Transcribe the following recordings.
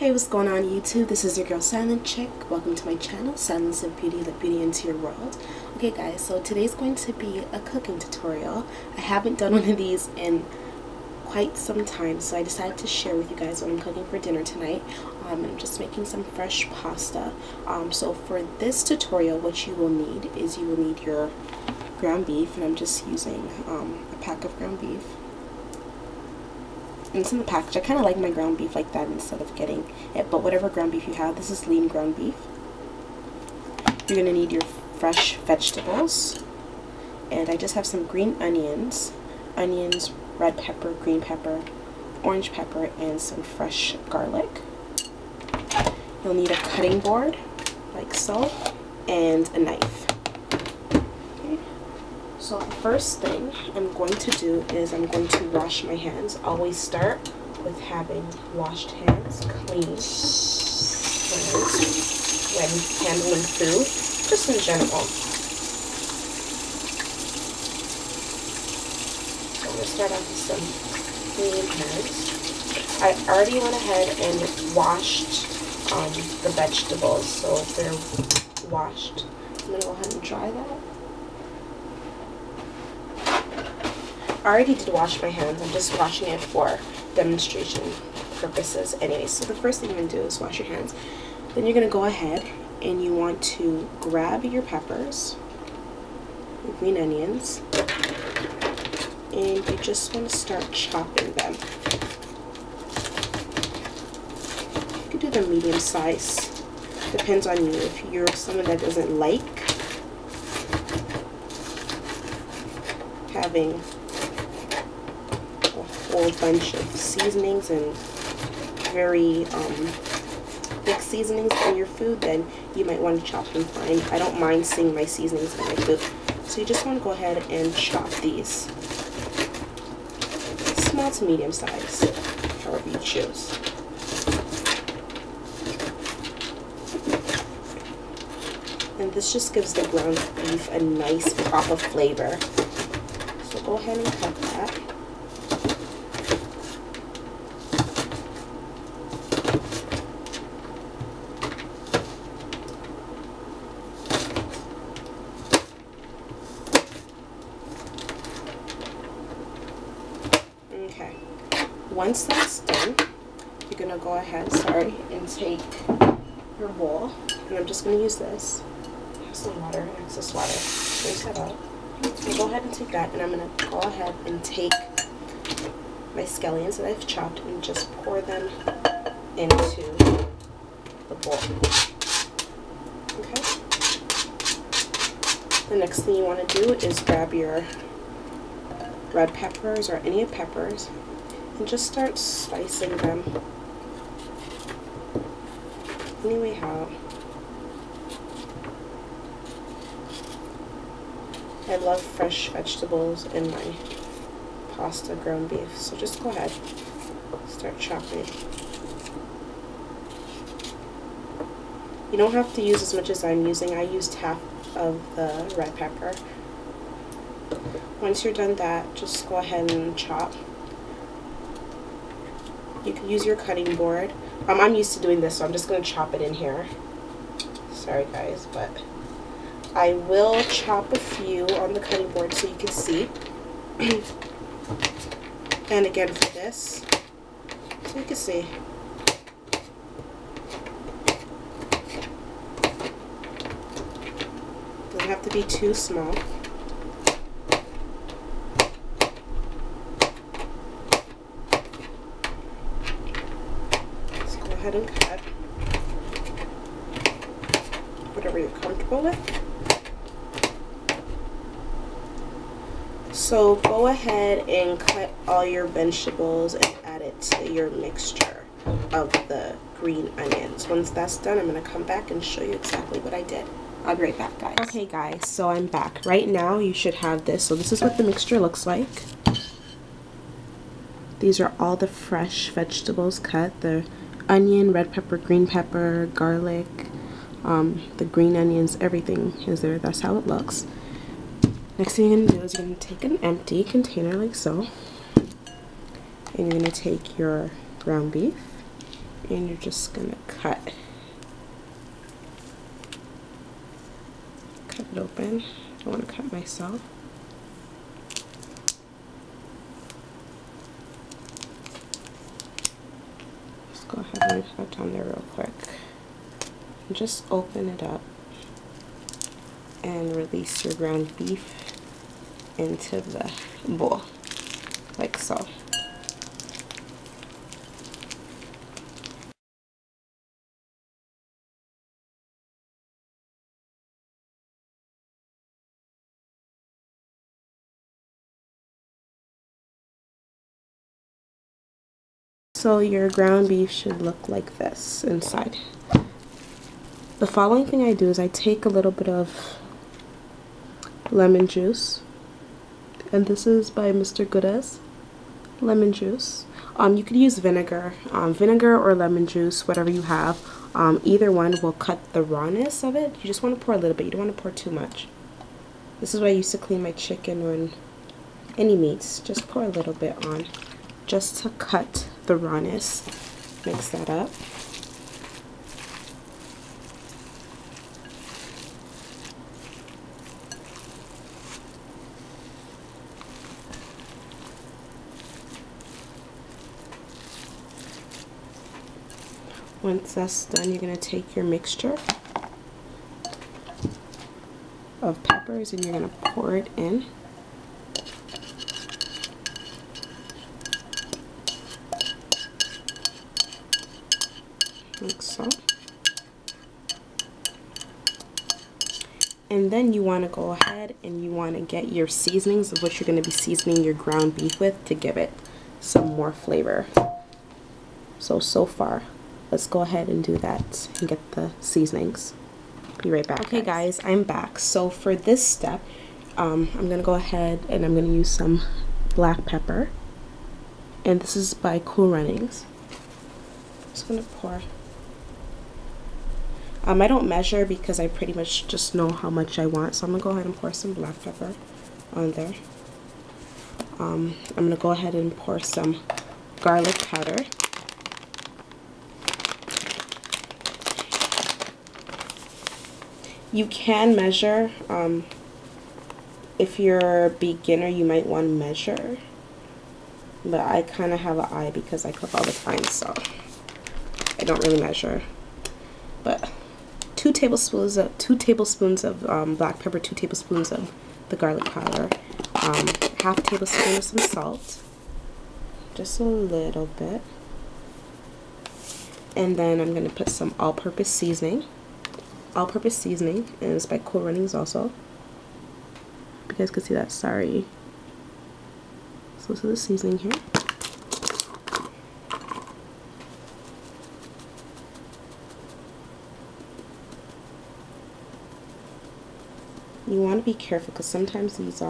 Hey, what's going on YouTube? This is your girl Silent Chick. Welcome to my channel, Silence of Beauty, let beauty into your world. Okay guys, so today's going to be a cooking tutorial. I haven't done one of these in quite some time, so I decided to share with you guys what I'm cooking for dinner tonight. I'm just making some fresh pasta. So for this tutorial, what you will need is you will need your ground beef, and I'm just using a pack of ground beef. And it's in the package. I kind of like my ground beef like that instead of getting it, but whatever ground beef you have, this is lean ground beef. You're going to need your fresh vegetables, and I just have some green onions, red pepper, green pepper, orange pepper, and some fresh garlic. You'll need a cutting board, like so, and a knife. So the first thing I'm going to do is I'm going to wash my hands. Always start with having washed hands, clean hands when handling food, just in general. So I'm going to start off with some clean hands. I already went ahead and washed the vegetables, so if they're washed, I'm going to go ahead and dry that. I already did wash my hands. I'm just washing it for demonstration purposes anyway. So the first thing you're going to do is wash your hands. Then you're going to go ahead and you want to grab your peppers, your green onions, and you just want to start chopping them. You can do the medium size. Depends on you. If you're someone that doesn't like having whole bunch of seasonings and very thick seasonings in your food, then you might want to chop them fine. I don't mind seeing my seasonings in my food. So you just want to go ahead and chop these. Small to medium size, however you choose. And this just gives the ground beef a nice pop of flavor. So go ahead and cut that. Okay, once that's done, you're going to go ahead, and take your bowl, and I'm just going to use this. I have some water, excess water, rinse that out. So go ahead and take that, and I'm going to go ahead and take my scallions that I've chopped and just pour them into the bowl. Okay? The next thing you want to do is grab your red peppers or any peppers and just start slicing them any way how. I love fresh vegetables in my pasta ground beef, so just go ahead, start chopping. You don't have to use as much as I'm using. I used half of the red pepper. Once you're done that, just go ahead and chop. You can use your cutting board. I'm used to doing this, so I'm just going to chop it in here. Sorry guys, but I will chop a few on the cutting board so you can see. And again for this, so you can see. Doesn't have to be too small. Go ahead and cut whatever you're comfortable with. So go ahead and cut all your vegetables and add it to your mixture of the green onions. Once that's done, I'm going to come back and show you exactly what I did. I'll be right back, guys. Okay guys, so I'm back. Right now you should have this. So this is what the mixture looks like. These are all the fresh vegetables cut. The onion, red pepper, green pepper, garlic, the green onions, everything is there. That's how it looks. Next thing you're going to do is you're going to take an empty container like so, and you're going to take your ground beef, and you're just gonna cut it open. I don't want to cut myself. Just go ahead and put it on there real quick. And just open it up and release your ground beef into the bowl, like so. So your ground beef should look like this inside. The following thing I do is I take a little bit of lemon juice, and this is by Mr. Goodez lemon juice. You could use vinegar, or lemon juice, whatever you have. Either one will cut the rawness of it. You just want to pour a little bit. You don't want to pour too much. This is why I used to clean my chicken or any meats. Just pour a little bit on, just to cut the rawness. Mix that up. Once that's done, you're going to take your mixture of peppers and you're going to pour it in. Like so. And then you want to go ahead and you want to get your seasonings of what you're going to be seasoning your ground beef with to give it some more flavor. So far, let's go ahead and do that and get the seasonings. Be right back. Okay guys, I'm back. So for this step, I'm going to go ahead and I'm going to use some black pepper. And this is by Cool Runnings. Just going to pour. I don't measure because I pretty much just know how much I want. So I'm going to go ahead and pour some black pepper on there. I'm going to go ahead and pour some garlic powder. You can measure. If you're a beginner, you might want to measure. But I kind of have an eye because I cook all the time, so I don't really measure. But 2 tablespoons of black pepper, 2 tablespoons of the garlic powder, half tablespoon of some salt, just a little bit, and then I'm going to put some all-purpose seasoning. All-purpose seasoning, and it's by Cool Runnings also. You guys can see that. Sorry. So this is the seasoning here. You want to be careful because sometimes these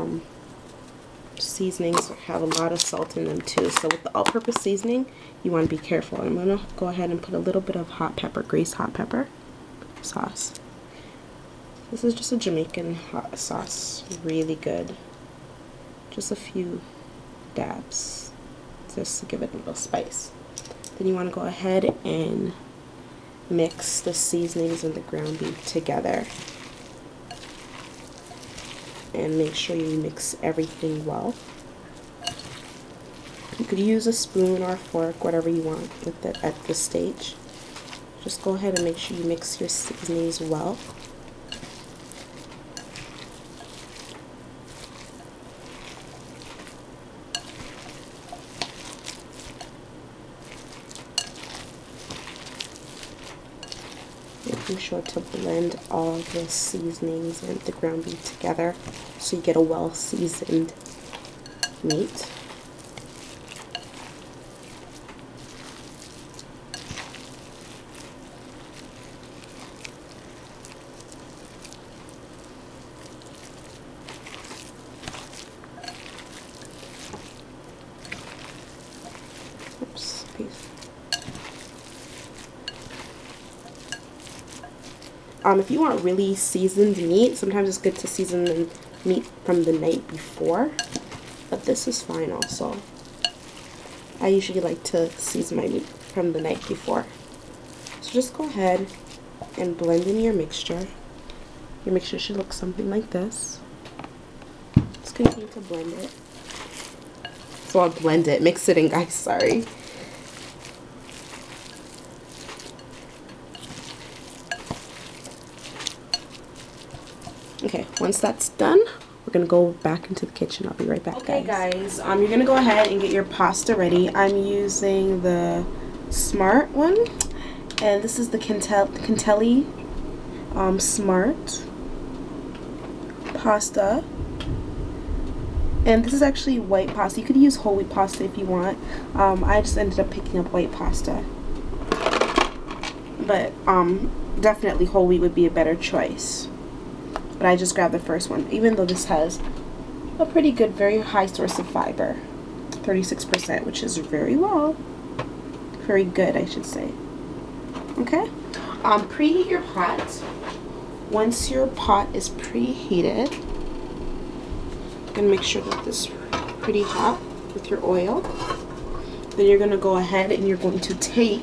seasonings have a lot of salt in them too. So with the all-purpose seasoning, you want to be careful. I'm going to go ahead and put a little bit of hot pepper, greased hot pepper sauce. This is just a Jamaican hot sauce, really good. Just a few dabs just to give it a little spice. Then you want to go ahead and mix the seasonings and the ground beef together and make sure you mix everything well. You could use a spoon or a fork, whatever you want with it at this stage. Just go ahead and make sure you mix your seasonings well. Making sure to blend all the seasonings and the ground beef together so you get a well seasoned meat. Oops, peace. If you want really seasoned meat, sometimes it's good to season the meat from the night before, but this is fine also. I usually like to season my meat from the night before. So just go ahead and blend in your mixture. Your mixture should look something like this. Just continue to blend it. So I'll blend it, mix it in, guys, sorry. Okay, once that's done, we're gonna go back into the kitchen. I'll be right back, okay, guys. You're gonna go ahead and get your pasta ready. I'm using the Smart one, and this is the Cantelli Smart pasta. And this is actually white pasta. You could use whole wheat pasta if you want. I just ended up picking up white pasta, but definitely whole wheat would be a better choice. But I just grabbed the first one, even though this has a pretty good, very high source of fiber, 36%, which is very low. Very good, I should say. Okay. Preheat your pot. Once your pot is preheated, you're gonna make sure that this is pretty hot with your oil. Then you're gonna go ahead and you're going to take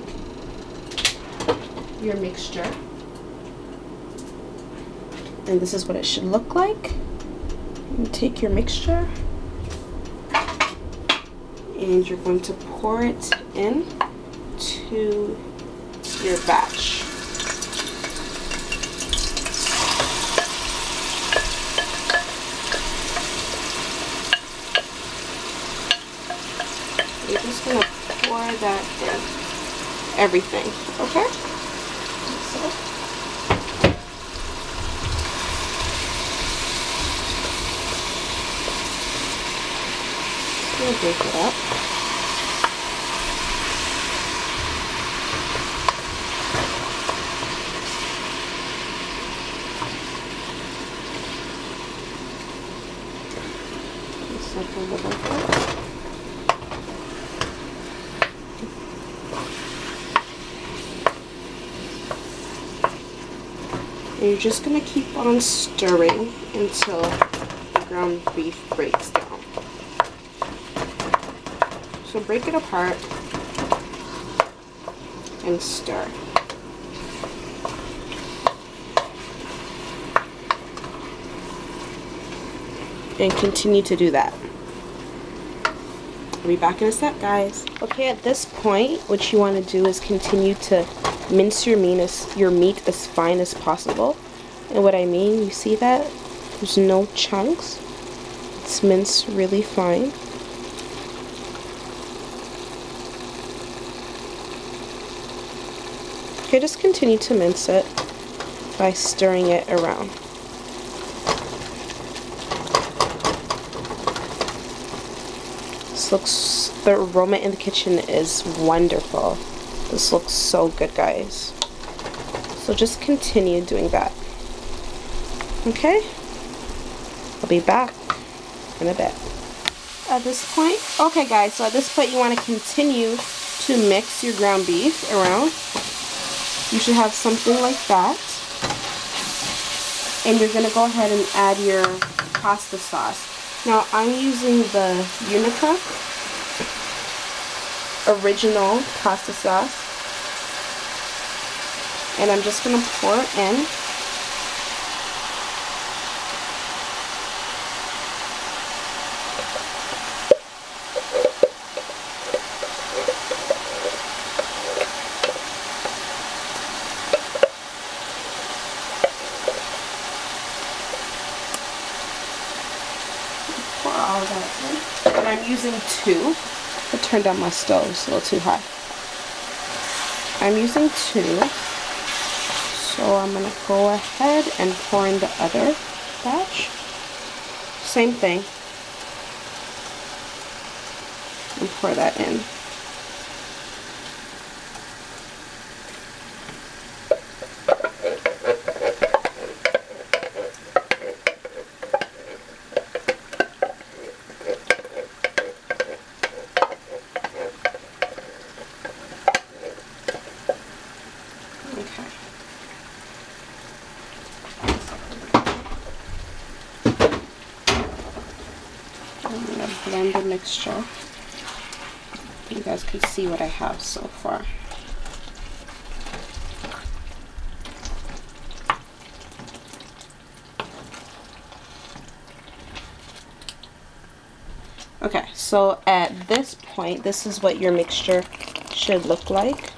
your mixture. And this is what it should look like. You take your mixture and you're going to pour it in to your batch. You're just going to pour that in. Everything, okay? So. Break it up. Just like a little bit. And you're just going to keep on stirring until the ground beef breaks down. So break it apart and stir. And continue to do that. I'll be back in a sec, guys. Okay, at this point, what you want to do is continue to mince your meat as fine as possible. And what I mean, you see that? There's no chunks. It's minced really fine. Okay, just continue to mince it by stirring it around. This looks, the aroma in the kitchen is wonderful. This looks so good, guys. So just continue doing that. Okay? I'll be back in a bit. At this point, okay guys, so at this point you want to continue to mix your ground beef around. You should have something like that. And you're going to go ahead and add your pasta sauce. Now I'm using the Unica original pasta sauce. And I'm just going to pour it in. All that in. And I'm using 2. I turned down my stove, it's a little too high. I'm using 2. So I'm going to go ahead and pour in the other batch. Same thing. And pour that in. I'm going to blend the mixture. You guys can see what I have so far. Okay, so at this point, this is what your mixture should look like.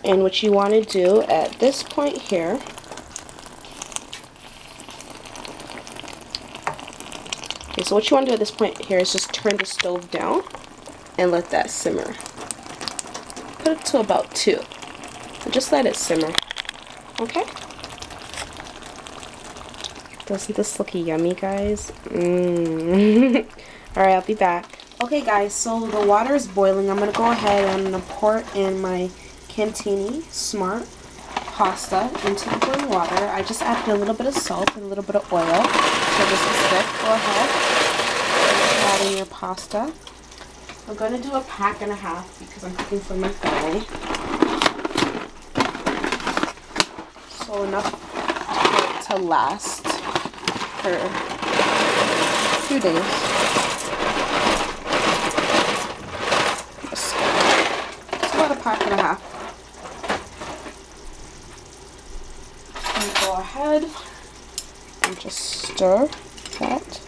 And what you want to do at this point here, okay, so what you want to do at this point here is just turn the stove down and let that simmer. Put it to about 2. And just let it simmer. Okay? Doesn't this look yummy, guys? Alright, I'll be back. Okay, guys, so the water is boiling. I'm going to go ahead and I'm going to pour in my Cantini Smart pasta into the boiling water. I just added a little bit of salt and a little bit of oil. So this is good. Go ahead and add in your pasta. I'm going to do a pack and a half because I'm cooking for my family. So enough for it to last for a few days. It's about a pack and a half. And go ahead and just stir that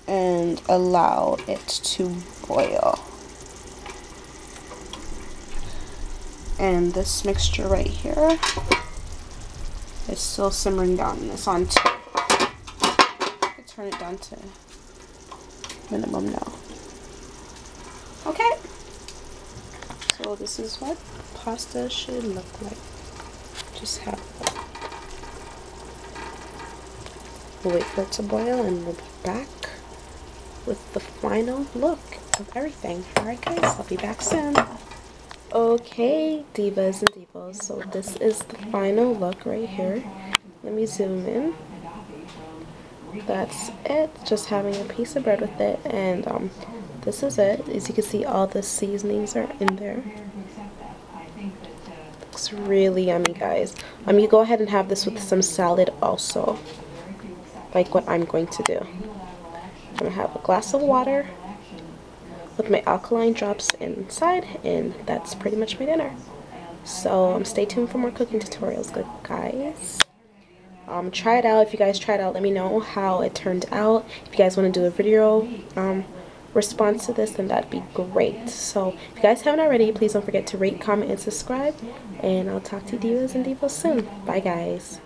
and allow it to boil. And this mixture right here is still simmering down, and it's on 2. I turn it down to minimum now. Okay, so this is what pasta should look like. Just have we'll wait for it to boil and we'll be back with the final look of everything. Alright guys, I'll be back soon. Okay, divas and divos, so this is the final look right here. Let me zoom in. That's it, just having a piece of bread with it, and this is it. As you can see, all the seasonings are in there. Looks really yummy, guys. You go ahead and have this with some salad also, like what I'm going to do. I'm going to have a glass of water with my alkaline drops inside, and that's pretty much my dinner. So stay tuned for more cooking tutorials, good guys. Try it out. If you guys try it out, let me know how it turned out. If you guys want to do a video response to this, then that'd be great. So if you guys haven't already, please don't forget to rate, comment, and subscribe, and I'll talk to you divas and divos soon. Bye guys.